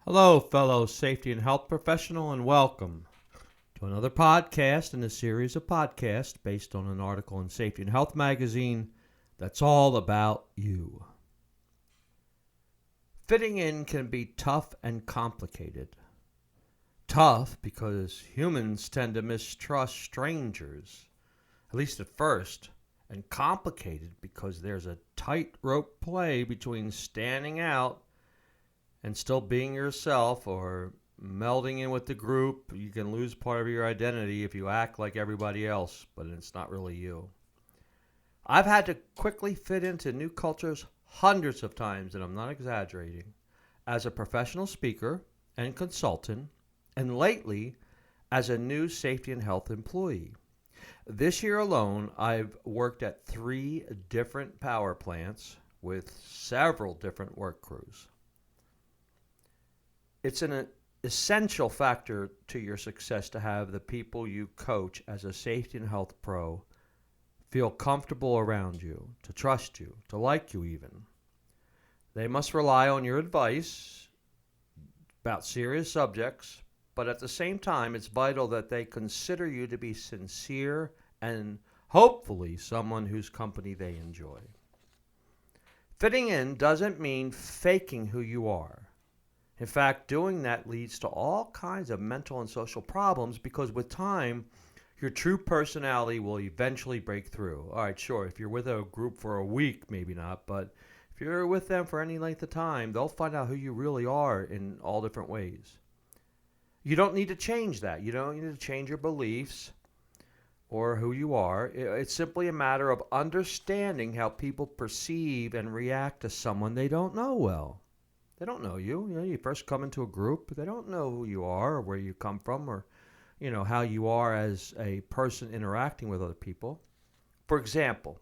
Hello, fellow safety and health professional, and welcome to another podcast in a series of podcasts based on an article in Safety and Health magazine that's all about you. Fitting in can be tough and complicated. Tough because humans tend to mistrust strangers, at least at first, and complicated because there's a tightrope play between standing out and still being yourself or melding in with the group. You can lose part of your identity if you act like everybody else, but it's not really you. I've had to quickly fit into new cultures hundreds of times, and I'm not exaggerating, as a professional speaker and consultant, and lately as a new safety and health employee. This year alone, I've worked at 3 different power plants with several different work crews. It's an essential factor to your success to have the people you coach as a safety and health pro feel comfortable around you, to trust you, to like you even. They must rely on your advice about serious subjects, but at the same time, it's vital that they consider you to be sincere and hopefully someone whose company they enjoy. Fitting in doesn't mean faking who you are. In fact, doing that leads to all kinds of mental and social problems because with time, your true personality will eventually break through. All right, sure, if you're with a group for a week, maybe not, but if you're with them for any length of time, they'll find out who you really are in all different ways. You don't need to change that. You don't need to change your beliefs or who you are. It's simply a matter of understanding how people perceive and react to someone they don't know well. They don't know you. You first come into a group, they don't know who you are or where you come from or, how you are as a person interacting with other people. For example,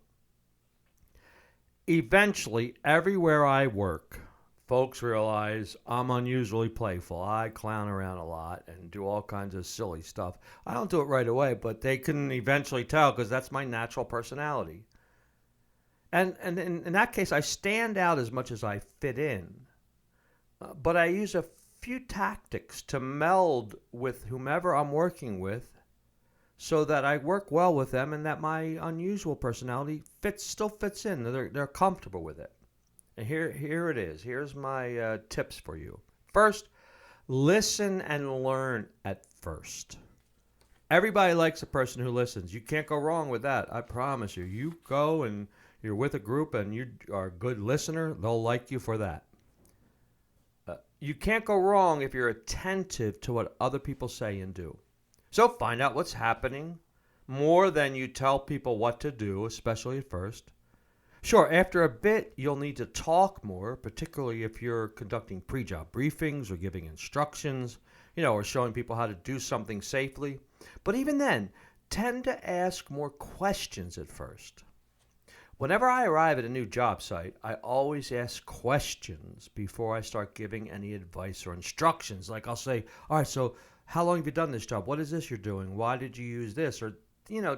eventually, everywhere I work, folks realize I'm unusually playful. I clown around a lot and do all kinds of silly stuff. I don't do it right away, but they can eventually tell because that's my natural personality. And in that case, I stand out as much as I fit in. But I use a few tactics to meld with whomever I'm working with so that I work well with them and that my unusual personality still fits in. They're comfortable with it. And here it is. Here's my tips for you. First, listen and learn at first. Everybody likes a person who listens. You can't go wrong with that. I promise you. You go and you're with a group and you are a good listener, they'll like you for that. You can't go wrong if you're attentive to what other people say and do. So find out what's happening more than you tell people what to do, especially at first. Sure, after a bit, you'll need to talk more, particularly if you're conducting pre-job briefings or giving instructions, or showing people how to do something safely. But even then, tend to ask more questions at first. Whenever I arrive at a new job site, I always ask questions before I start giving any advice or instructions. Like I'll say, all right, so how long have you done this job? What is this you're doing? Why did you use this? Or,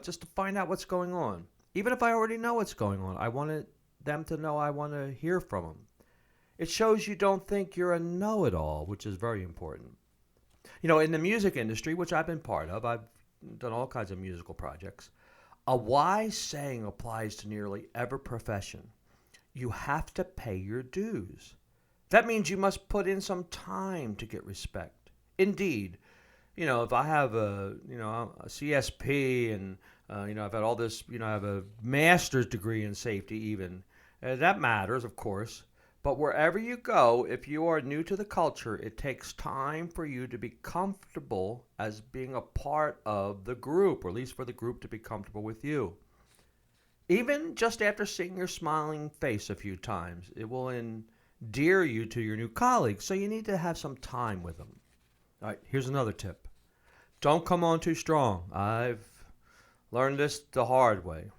just to find out what's going on. Even if I already know what's going on, I wanted them to know I want to hear from them. It shows you don't think you're a know-it-all, which is very important. In the music industry, which I've been part of, I've done all kinds of musical projects. A wise saying applies to nearly every profession. You have to pay your dues. That means you must put in some time to get respect. Indeed, if I have a CSP and, I've had all this, I have a master's degree in safety even. That matters, of course. But wherever you go, if you are new to the culture, it takes time for you to be comfortable as being a part of the group, or at least for the group to be comfortable with you. Even just after seeing your smiling face a few times, it will endear you to your new colleagues, so you need to have some time with them. All right, here's another tip. Don't come on too strong. I've learned this the hard way.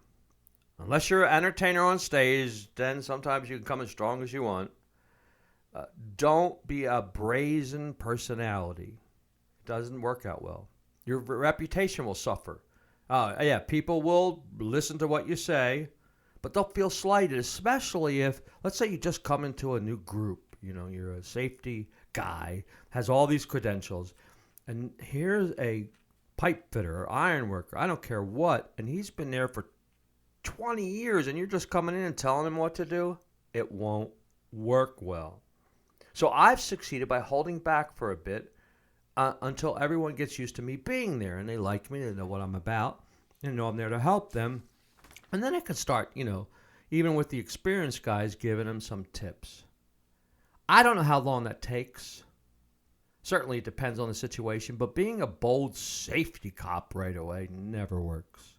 Unless you're an entertainer on stage, then sometimes you can come as strong as you want. Don't be a brazen personality. It doesn't work out well. Your reputation will suffer. People will listen to what you say, but they'll feel slighted, especially if, let's say you just come into a new group. you're a safety guy, has all these credentials, and here's a pipe fitter or iron worker, I don't care what, and he's been there for 20 years and you're just coming in and telling him what to do. It won't work well. So I've succeeded by holding back for a bit until everyone gets used to me being there and they like me, they know what I'm about, and know I'm there to help them. And then I can start, even with the experienced guys, giving them some tips. I don't know how long that takes. Certainly it depends on the situation, but being a bold safety cop right away never works.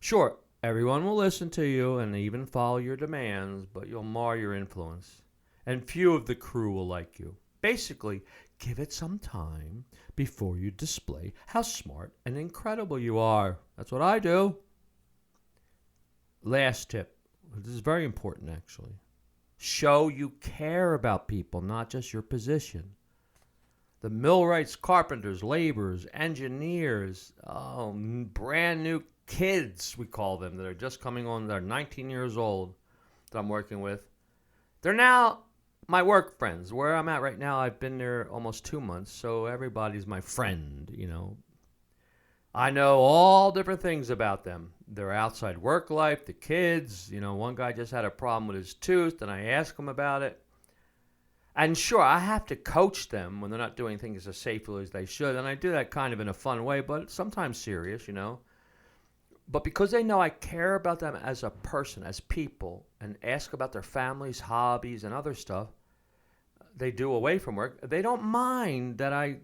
Sure, everyone will listen to you and even follow your demands, but you'll mar your influence. And few of the crew will like you. Basically, give it some time before you display how smart and incredible you are. That's what I do. Last tip. This is very important, actually. Show you care about people, not just your position. The millwrights, carpenters, laborers, engineers, brand new kids, we call them, that are just coming on, they're 19 years old that I'm working with. They're now my work friends. Where I'm at right now, I've been there almost 2 months, so everybody's my friend, I know all different things about them. Their outside work life, the kids. One guy just had a problem with his tooth, and I asked him about it. And sure, I have to coach them when they're not doing things as safely as they should, and I do that kind of in a fun way, but sometimes serious, But because they know I care about them as a person, as people, and ask about their families, hobbies, and other stuff they do away from work, they don't mind that I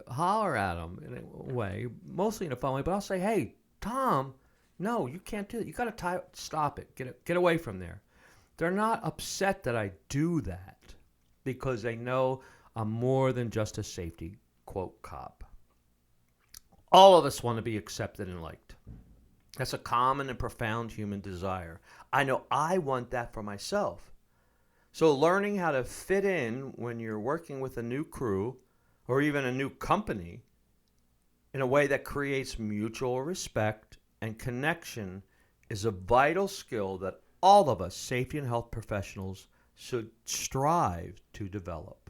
holler at them in a way, mostly in a fun way. But I'll say, "Hey, Tom, no, you can't do that. You got to stop it. Get away from there." They're not upset that I do that because they know I'm more than just a safety quote cop. All of us want to be accepted and liked. That's a common and profound human desire. I know I want that for myself. So learning how to fit in when you're working with a new crew or even a new company in a way that creates mutual respect and connection is a vital skill that all of us safety and health professionals should strive to develop.